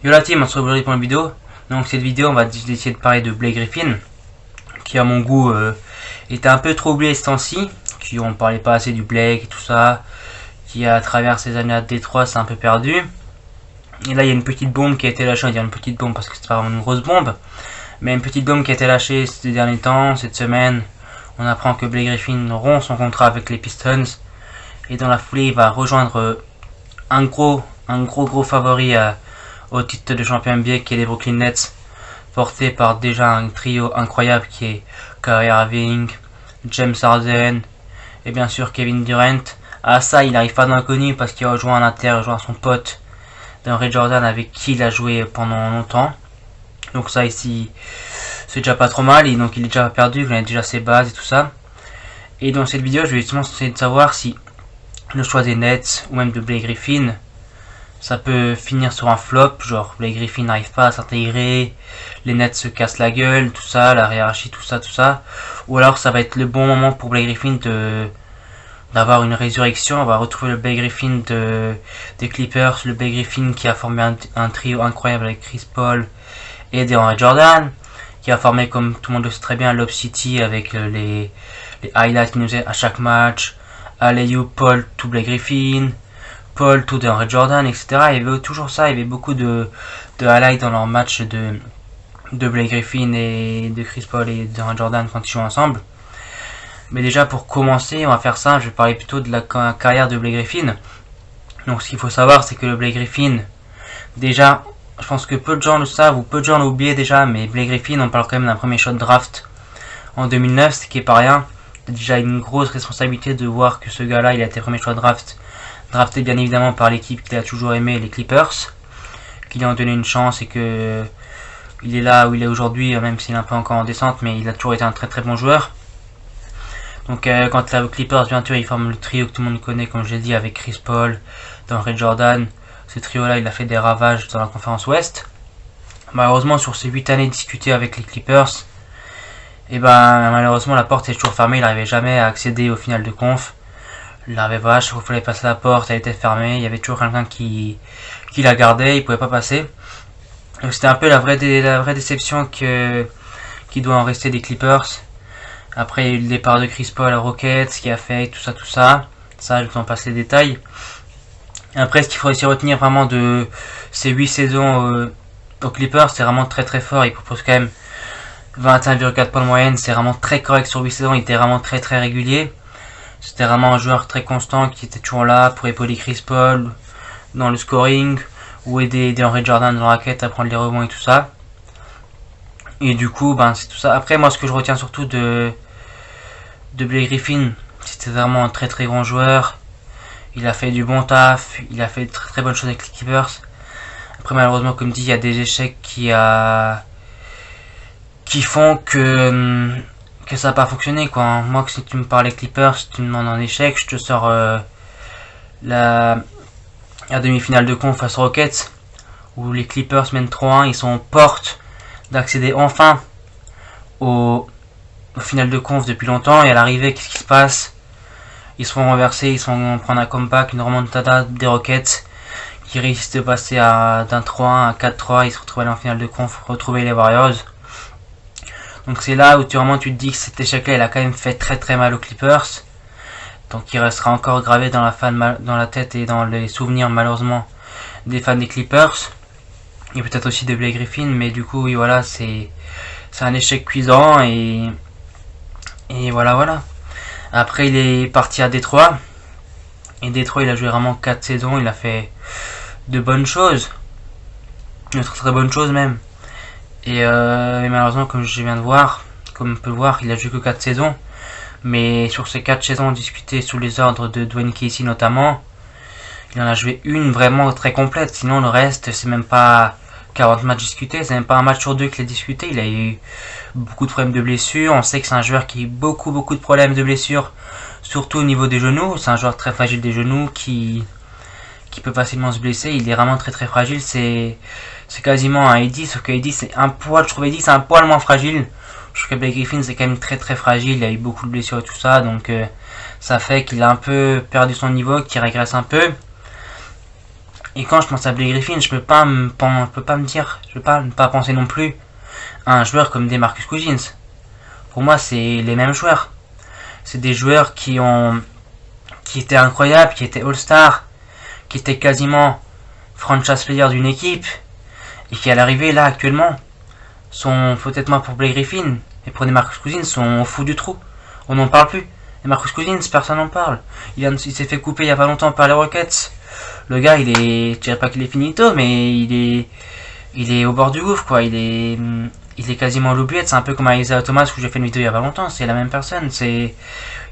Yo la team, on se retrouve aujourd'hui pour une vidéo. Donc cette vidéo, on va essayer de parler de Blake Griffin, qui à mon goût était un peu trop oublié ce temps-ci, qui on parlait pas assez du Blake et tout ça, qui à travers ces années à Détroit s'est un peu perdu. Et là il y a une petite bombe qui a été lâchée, on va dire une petite bombe parce que c'est pas vraiment une grosse bombe, mais une petite bombe qui a été lâchée ces derniers temps, cette semaine. On apprend que Blake Griffin rompt son contrat avec les Pistons, et dans la foulée il va rejoindre un gros favori au titre de champion NBA qui est les Brooklyn Nets, porté par déjà un trio incroyable qui est Kyrie Irving, James Harden et bien sûr Kevin Durant. À ça, il n'arrive pas dans l'inconnu parce qu'il rejoint à l'Inter, rejoint son pote DeAndre Jordan avec qui il a joué pendant longtemps. Donc ça ici, c'est déjà pas trop mal, et donc il est déjà perdu, il connaît déjà ses bases et tout ça. Et dans cette vidéo, je vais justement essayer de savoir si le choix des Nets ou même de Blake Griffin, ça peut finir sur un flop, genre Blake Griffin n'arrive pas à s'intégrer, les Nets se cassent la gueule, tout ça, la hiérarchie, tout ça. Ou alors ça va être le bon moment pour Blake Griffin d'avoir une résurrection. On va retrouver le Blake Griffin des Clippers, le Blake Griffin qui a formé un trio incroyable avec Chris Paul et DeAndre Jordan, qui a formé, comme tout le monde le sait très bien, Lob City avec les highlights qu'il nous aident à chaque match, Alley-oop, Paul, tout Blake Griffin, Paul, tout DeAndre Jordan, etc. Il y avait toujours ça, il y avait beaucoup de highlights dans leur match de Blake Griffin et de Chris Paul et DeAndre Jordan quand ils jouent ensemble. Mais déjà pour commencer, on va faire ça, je vais parler plutôt de la carrière de Blake Griffin. Donc ce qu'il faut savoir, c'est que le Blake Griffin, déjà, je pense que peu de gens le savent ou peu de gens l'ont oublié déjà, mais Blake Griffin, on parle quand même d'un premier shot draft en 2009, ce qui est pas rien. C'est déjà une grosse responsabilité de voir que ce gars-là, il a été premier choix draft, drafté bien évidemment par l'équipe qu'il a toujours aimé, les Clippers, qui lui ont donné une chance et que il est là où il est aujourd'hui, même s'il est un peu encore en descente, mais il a toujours été un très très bon joueur. Donc quand les Clippers, bien sûr, ils forment le trio que tout le monde connaît, comme je l'ai dit, avec Chris Paul, DeAndre Jordan. Ce trio-là, il a fait des ravages dans la conférence Ouest. Malheureusement, sur ces 8 années discutées avec les Clippers, et ben malheureusement la porte est toujours fermée, il n'arrivait jamais à accéder au final de conf. Il n'arrivait pas, chaque fois qu'il fallait passer la porte, elle était fermée, il y avait toujours quelqu'un qui la gardait, il pouvait pas passer. Donc c'était un peu la vraie déception qui doit en rester des Clippers. Après il y a eu le départ de Chris Paul à Rockets, ce qui a fait tout ça, je vous en passe les détails. Après, ce qu'il faut aussi retenir vraiment de ces 8 saisons aux Clippers, c'est vraiment très très fort. Il propose quand même 21,4 points de moyenne, c'est vraiment très correct sur 8 saisons, il était vraiment très très régulier. C'était vraiment un joueur très constant qui était toujours là pour épauler Chris Paul dans le scoring ou aider DeAndre Jordan dans la raquette à prendre les rebonds et tout ça. Et du coup, ben c'est tout ça. Après, moi, ce que je retiens surtout de Blake Griffin, c'était vraiment un très très grand joueur. Il a fait du bon taf, il a fait de très très bonnes choses avec les Clippers. Après, malheureusement, comme dit, il y a des échecs qui font que ça n'a pas fonctionné, quoi. Moi, si tu me parles des Clippers, si tu me demandes un échec, je te sors la demi-finale de conf face aux Rockets, où les Clippers mènent 3-1, ils sont en porte d'accéder enfin au final de conf depuis longtemps, et à l'arrivée, qu'est-ce qui se passe? Ils se font renverser, ils se font prendre un comeback, une remontada des Rockets qui réussissent de passer d'un 3-1 à 4-3, ils se retrouvent en finale de conf, retrouver les Warriors. Donc c'est là où vraiment tu te dis que cet échec-là, il a quand même fait très très mal aux Clippers. Donc il restera encore gravé dans la tête et dans les souvenirs malheureusement des fans des Clippers. Et peut-être aussi de Blake Griffin, mais du coup oui voilà, c'est un échec cuisant et voilà. Après, il est parti à Détroit. Et Détroit, il a joué vraiment 4 saisons. Il a fait de bonnes choses. De très très bonnes choses même. Et malheureusement, comme je viens de voir, comme on peut le voir, il a joué que 4 saisons. Mais sur ces 4 saisons discutées sous les ordres de Dwayne Casey notamment, il en a joué une vraiment très complète. Sinon, le reste, c'est même pas 40 matchs discutés. C'est même pas un match sur deux qu'il a discuté. Il a eu beaucoup de problèmes de blessures. On sait que c'est un joueur qui a eu beaucoup de problèmes de blessures, surtout au niveau des genoux. C'est un joueur très fragile des genoux qui peut facilement se blesser. Il est vraiment très très fragile. C'est quasiment un Eddie, sauf que Eddie c'est un poil, je trouve Eddie c'est un poil moins fragile. Je trouve que Blake Griffin c'est quand même très très fragile. Il a eu beaucoup de blessures et tout ça, donc ça fait qu'il a un peu perdu son niveau, qu'il régresse un peu. Et quand je pense à Blake Griffin, je peux pas me dire, je peux pas ne pas penser non plus à un joueur comme DeMarcus Cousins. Pour moi, c'est les mêmes joueurs. C'est des joueurs qui étaient incroyables, qui étaient All-Star, qui étaient quasiment franchise player d'une équipe, et qui à l'arrivée là actuellement sont peut-être moins pour Blake Griffin, et pour DeMarcus Cousins sont au fond du trou. On n'en parle plus. DeMarcus Cousins, personne n'en parle. Il s'est fait couper il y a pas longtemps par les Rockets. Le gars, je dirais pas qu'il est finito, mais il est au bord du gouffre, quoi. Il est quasiment à l'oubliette. C'est un peu comme Isaiah Thomas où j'ai fait une vidéo il y a pas longtemps. C'est la même personne. Il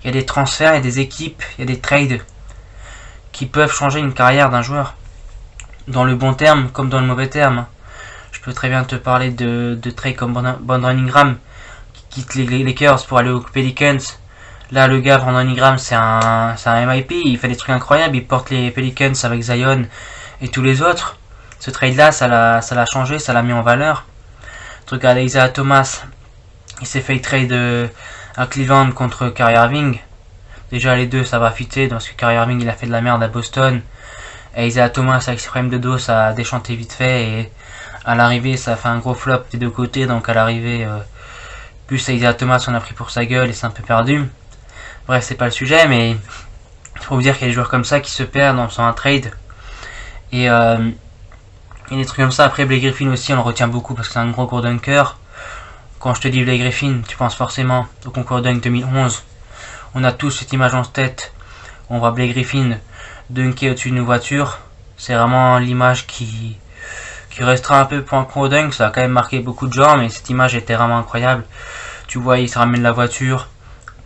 y a des transferts, il y a des équipes, il y a des trades qui peuvent changer une carrière d'un joueur. Dans le bon terme comme dans le mauvais terme. Je peux très bien te parler de trades comme Brandon Ingram qui quitte les Lakers pour aller aux Pelicans. Là, le gars, Brandon Ingram, c'est un MIP, il fait des trucs incroyables, il porte les Pelicans avec Zion et tous les autres. Ce trade-là, ça l'a changé, ça l'a mis en valeur. Tu regardes Isaiah Thomas, il s'est fait trade à Cleveland contre Kyrie Irving. Déjà, les deux, ça va fitter, parce que Kyrie Irving, il a fait de la merde à Boston. Et Isaiah Thomas, avec ses problèmes de dos, ça a déchanté vite fait, et à l'arrivée, ça a fait un gros flop des deux côtés, donc à l'arrivée, plus Isaiah Thomas, on a pris pour sa gueule, et c'est un peu perdu. Bref, c'est pas le sujet, mais il faut vous dire qu'il y a des joueurs comme ça qui se perdent en faisant un trade. Et des trucs comme ça. Après, Blake Griffin aussi, on le retient beaucoup parce que c'est un gros dunker. Quand je te dis Blake Griffin, tu penses forcément au concours dunk 2011. On a tous cette image en tête. On voit Blake Griffin dunker au-dessus d'une voiture. C'est vraiment l'image qui restera un peu pour un concours dunk. Ça a quand même marqué beaucoup de gens, mais cette image était vraiment incroyable. Tu vois, il se ramène la voiture.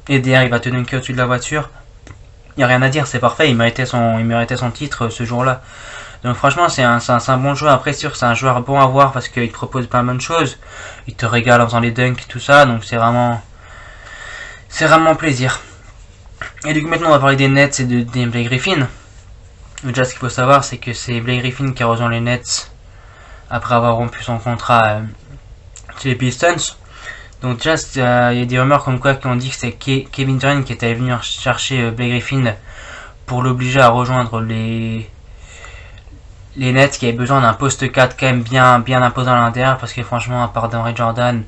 Et derrière, il va te dunker au-dessus de la voiture. Il n'y a rien à dire, c'est parfait. Il méritait son titre ce jour-là. Donc franchement, c'est un bon joueur. Après, sûr, c'est un joueur bon à voir parce qu'il te propose plein de bonnes choses. Il te régale en faisant les dunks et tout ça. Donc c'est vraiment plaisir. Et du coup, maintenant, on va parler des Nets et de Blake Griffin. Déjà, ce qu'il faut savoir, c'est que c'est Blake Griffin qui a rejoint les Nets après avoir rompu son contrat chez les Pistons. Donc déjà, il y a des rumeurs comme quoi qui ont dit que c'est Kevin Durant qui était venu chercher Blake Griffin pour l'obliger à rejoindre les Nets, qui avaient besoin d'un poste 4 quand même bien imposant à l'intérieur, parce que franchement, à part DeAndre Jordan,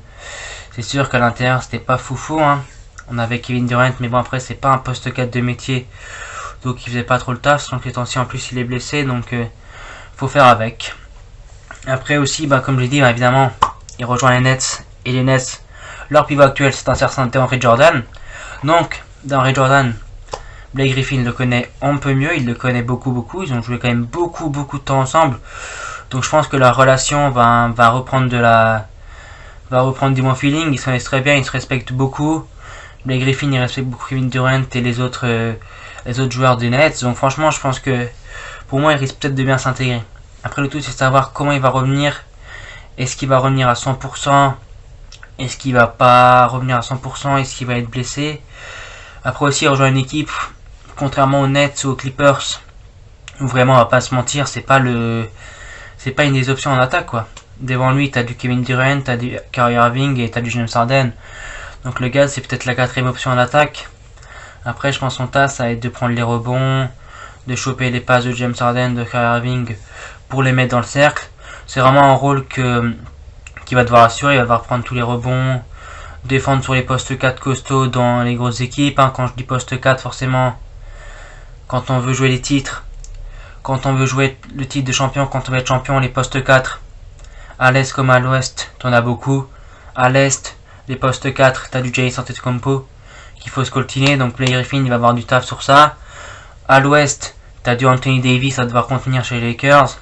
c'est sûr qu'à l'intérieur c'était pas foufou, hein. On avait Kevin Durant, mais bon, après c'est pas un poste 4 de métier, donc il faisait pas trop le taf. Donc les temps-ci en plus il est blessé, donc faut faire avec. Après aussi, comme j'ai dit, évidemment, il rejoint les Nets, et les Nets, leur pivot actuel c'est un certain DeAndre Jordan. Donc DeAndre Jordan, Blake Griffin le connaît un peu mieux, il le connaît beaucoup, ils ont joué quand même beaucoup de temps ensemble. Donc je pense que la relation va reprendre du bon feeling, ils se connaissent très bien, ils se respectent beaucoup. Blake Griffin il respecte beaucoup Kevin Durant et les autres joueurs des Nets. Donc franchement, je pense que pour moi, il risque peut-être de bien s'intégrer. Après, le tout c'est de savoir comment il va revenir. Est-ce qu'il va revenir à 100%? Est-ce qu'il va pas revenir à 100%? Est-ce qu'il va être blessé? Après aussi, il rejoint une équipe, contrairement aux Nets ou aux Clippers, où vraiment, on va pas se mentir, c'est pas une des options en attaque, quoi. Devant lui, t'as du Kevin Durant, t'as du Kyrie Irving et t'as du James Harden. Donc le gars, c'est peut-être la quatrième option en attaque. Après, je pense son tas, ça va être de prendre les rebonds, de choper les passes de James Harden, de Kyrie Irving, pour les mettre dans le cercle. C'est vraiment un rôle qu'il va devoir assurer, il va devoir prendre tous les rebonds, défendre sur les postes 4 costauds dans les grosses équipes. Quand je dis poste 4, forcément, quand on veut jouer les titres, quand on veut jouer le titre de champion, quand on veut être champion, les postes 4, à l'est comme à l'ouest, t'en as beaucoup. À l'est, les postes 4, t'as du Giannis Antetokounmpo qu'il faut scoltiner, donc Blake Griffin il va avoir du taf sur ça. À l'ouest, t'as du Anthony Davis à devoir contenir chez les Lakers.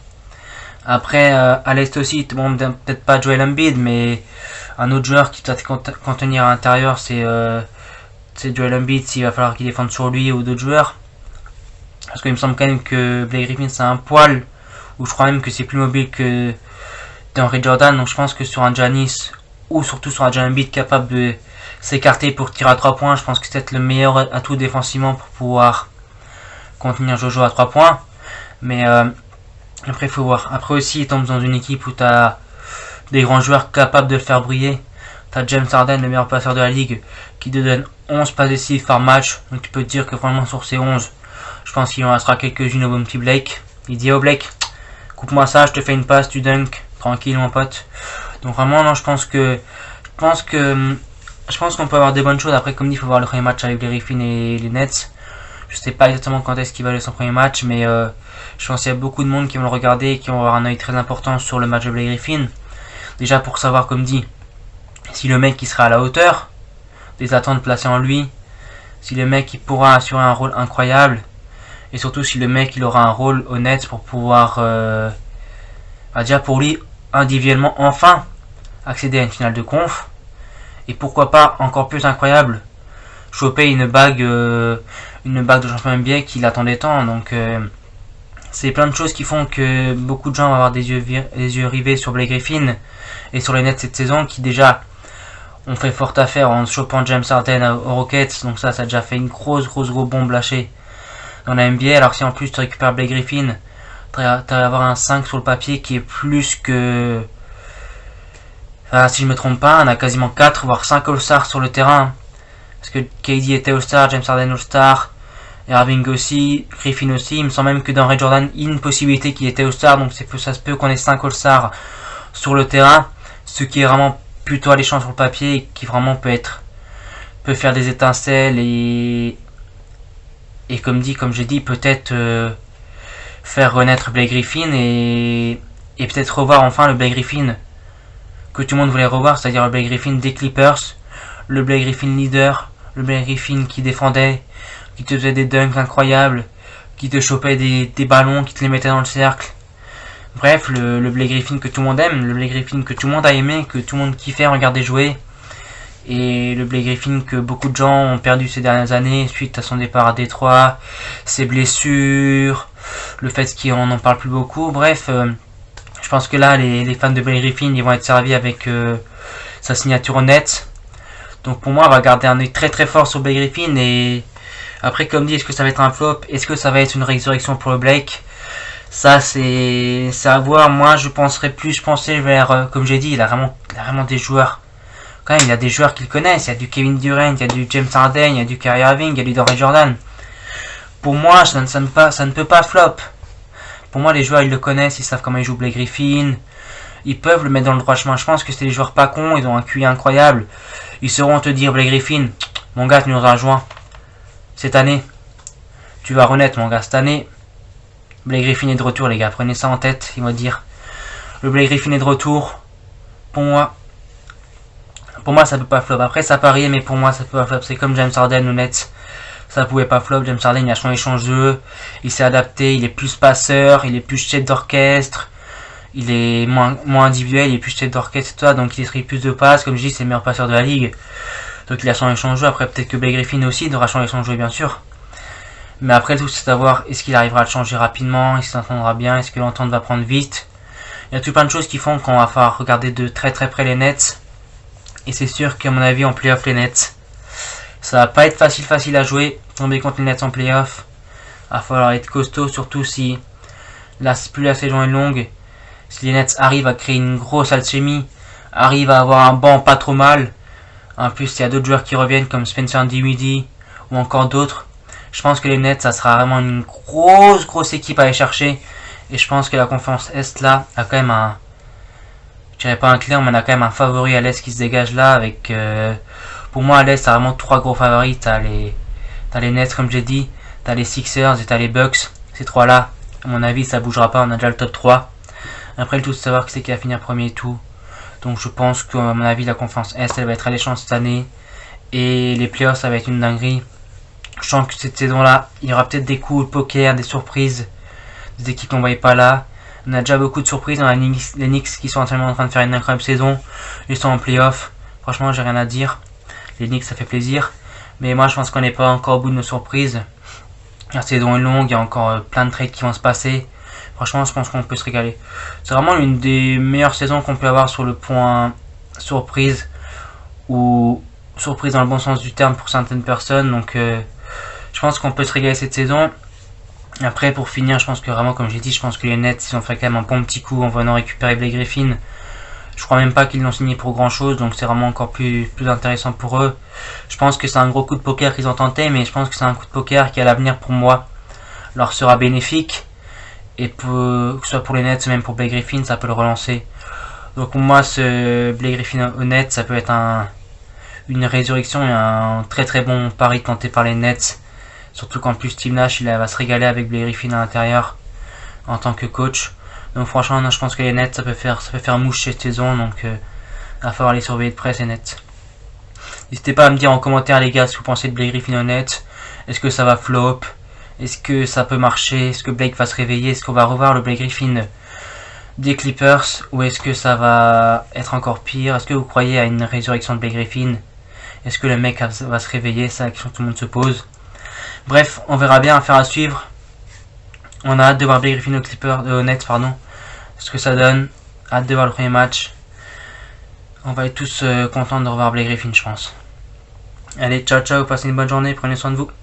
Après, à l'est aussi, bon, peut-être pas Joel Embiid, mais un autre joueur qui doit contenir à l'intérieur, c'est Joel Embiid, s'il va falloir qu'il défende sur lui ou d'autres joueurs. Parce qu'il me semble quand même que Blake Griffin c'est un poil, ou je crois même que c'est plus mobile que DeAndre Jordan, donc je pense que sur un Giannis, ou surtout sur un Joel Embiid capable de s'écarter pour tirer à 3 points, je pense que c'est peut-être le meilleur atout défensivement pour pouvoir contenir Jojo à 3 points. Mais après, il faut voir. Après aussi, il tombe dans une équipe où tu as des grands joueurs capables de le faire briller. Tu as James Harden, le meilleur passeur de la ligue, qui te donne 11 passes décisives par match. Donc tu peux te dire que franchement, sur ces 11, je pense qu'il en restera quelques-unes au bon petit Blake. Il dit: oh Blake, coupe-moi ça, je te fais une passe, tu dunk, tranquille mon pote. Donc vraiment non, je pense qu'on peut avoir des bonnes choses. Après comme dit, il faut voir le premier match avec les Griffins et les Nets. Je sais pas exactement quand est-ce qu'il va aller son premier match, mais je pense qu'il y a beaucoup de monde qui vont le regarder et qui vont avoir un œil très important sur le match de Blake Griffin. Déjà pour savoir, comme dit, si le mec qui sera à la hauteur des attentes placées en lui, si le mec il pourra assurer un rôle incroyable, et surtout si le mec il aura un rôle honnête pour pouvoir, déjà pour lui individuellement enfin accéder à une finale de conf, et pourquoi pas encore plus incroyable, choper une bague de champion NBA qu'il attendait tant. Donc c'est plein de choses qui font que beaucoup de gens vont avoir des yeux rivés sur Blake Griffin et sur les Nets cette saison, qui déjà ont fait forte affaire en chopant James Harden aux Rockets. Donc ça a déjà fait une grosse bombe lâchée dans la NBA. Alors si en plus tu récupères Blake Griffin, tu vas avoir un 5 sur le papier qui est plus que... Enfin, si je me trompe pas, on a quasiment 4 voire 5 All-Stars sur le terrain. Parce que KD était All-Star, James Harden All-Star, Irving aussi, Griffin aussi. Il me semble même que dans Ray Jordan, il y a une possibilité qu'il était All-Star. Donc ça se peut qu'on ait 5 All-Stars sur le terrain. Ce qui est vraiment plutôt alléchant sur le papier et qui vraiment peut faire des étincelles et comme j'ai dit, peut-être faire renaître Blake Griffin et peut-être revoir enfin le Blake Griffin que tout le monde voulait revoir, c'est-à-dire le Blake Griffin des Clippers, le Blake Griffin leader, le Blake Griffin qui défendait, qui te faisait des dunks incroyables, qui te chopait des ballons, qui te les mettait dans le cercle. Bref, le Blake Griffin que tout le monde aime, le Blake Griffin que tout le monde a aimé, que tout le monde kiffait regarder jouer, et le Blake Griffin que beaucoup de gens ont perdu ces dernières années suite à son départ à Détroit, ses blessures, le fait qu'on n'en parle plus beaucoup. Bref, je pense que là, les fans de Blake Griffin, ils vont être servis avec sa signature Nets. Donc pour moi, on va garder un œil très fort sur Blake Griffin. Et après, comme dit, est-ce que ça va être un flop? Est-ce que ça va être une résurrection pour le Blake? Ça, c'est à voir. Moi, je pensais vers, comme j'ai dit, il a vraiment des joueurs. Quand même, il y a des joueurs qu'il connaissent. Il y a du Kevin Durant, il y a du James Harden, il y a du Kyrie Irving, il y a du Ray Jordan. Pour moi, ça ne peut pas flop. Pour moi, les joueurs, ils le connaissent, ils savent comment il joue Blake Griffin. Ils peuvent le mettre dans le droit chemin. Je pense que c'est des joueurs pas cons, ils ont un QI incroyable. Ils sauront te dire, Blake Griffin, mon gars, tu nous as rejoint. Cette année, tu vas renaître, mon gars. Cette année, Blake Griffin est de retour, les gars. Prenez ça en tête, ils vont dire. Le Blake Griffin est de retour. Pour moi, ça peut pas flop. Après, ça parie, mais pour moi, ça peut pas flop. C'est comme James Harden ou Nets. Ça pouvait pas flop. James Harden, il a changé son jeu. Il s'est adapté. Il est plus passeur. Il est plus chef d'orchestre. Il est moins individuel. Il est plus chef d'orchestre et tout ça. Donc, il distribue plus de passes. Comme je dis, c'est le meilleur passeur de la ligue. Donc, il a changé son jeu. Après, peut-être que Blake Griffin aussi devra changer son jeu, bien sûr. Mais après tout, c'est savoir est-ce qu'il arrivera à le changer rapidement. Est-ce qu'il s'entendra bien. Est-ce que l'entente va prendre vite. Il y a tout plein de choses qui font qu'on va falloir regarder de très près les Nets. Et c'est sûr qu'à mon avis, en playoff, les Nets, ça va pas être facile à jouer. Tomber contre les Nets en playoff, il va falloir être costaud, surtout si plus la saison est longue. Si les Nets arrivent à créer une grosse alchimie, arrivent à avoir un banc pas trop mal. En plus, il y a d'autres joueurs qui reviennent comme Spencer Dinwiddie ou encore d'autres. Je pense que les Nets, ça sera vraiment une grosse équipe à aller chercher. Et je pense que la conférence Est là a quand même je dirais pas un clair, mais on a quand même un favori à l'Est qui se dégage là. Avec, pour moi, à l'Est, t'as vraiment 3 gros favoris. T'as les Nets, comme j'ai dit, t'as les Sixers et t'as les Bucks. Ces 3 là, à mon avis, ça bougera pas. On a déjà le top 3. Après, le tout, c'est savoir qui va finir premier et tout. Donc, je pense qu'à mon avis, la conférence Est, elle va être alléchante cette année. Et les playoffs, ça va être une dinguerie. Je sens que cette saison-là, il y aura peut-être des coups de poker, des surprises, des équipes qu'on ne voyait pas là. On a déjà beaucoup de surprises. On a les Knicks qui sont actuellement en train de faire une incroyable saison. Ils sont en playoff. Franchement, j'ai rien à dire. Les Knicks, ça fait plaisir. Mais moi, je pense qu'on n'est pas encore au bout de nos surprises. La saison est longue. Il y a encore plein de trades qui vont se passer. Franchement, je pense qu'on peut se régaler. C'est vraiment une des meilleures saisons qu'on peut avoir sur le point surprise. Ou surprise dans le bon sens du terme pour certaines personnes. Donc, je pense qu'on peut se régaler cette saison. Après, pour finir, je pense que vraiment, comme j'ai dit, je pense que les Nets, ils ont fait quand même un bon petit coup en venant récupérer Blake Griffin. Je crois même pas qu'ils l'ont signé pour grand chose, donc c'est vraiment encore plus intéressant pour eux. Je pense que c'est un gros coup de poker qu'ils ont tenté, mais je pense que c'est un coup de poker qui à l'avenir pour moi leur sera bénéfique. Et que ce soit pour les Nets, même pour Blake Griffin, ça peut le relancer. Donc pour moi, ce Blake Griffin au Nets, ça peut être une résurrection et un très très bon pari tenté par les Nets. Surtout qu'en plus Steve Nash il va se régaler avec Blake Griffin à l'intérieur en tant que coach. Donc franchement, non, je pense que les Nets ça peut faire mouche cette saison. Donc il va falloir les surveiller de près ces Nets. N'hésitez pas à me dire en commentaire les gars ce que vous pensez de Blake Griffin au Nets. Est-ce que ça va flop? Est-ce que ça peut marcher? Est-ce que Blake va se réveiller? Est-ce qu'on va revoir le Blake Griffin des Clippers? Ou est-ce que ça va être encore pire? Est-ce que vous croyez à une résurrection de Blake Griffin? Est-ce que le mec va se réveiller? C'est la question que tout le monde se pose. Bref, on verra bien, affaire à suivre. On a hâte de voir Blake Griffin au Nets, pardon. Ce que ça donne. Hâte de voir le premier match. On va être tous contents de revoir Blake Griffin, je pense. Allez, ciao ciao, passez une bonne journée, prenez soin de vous.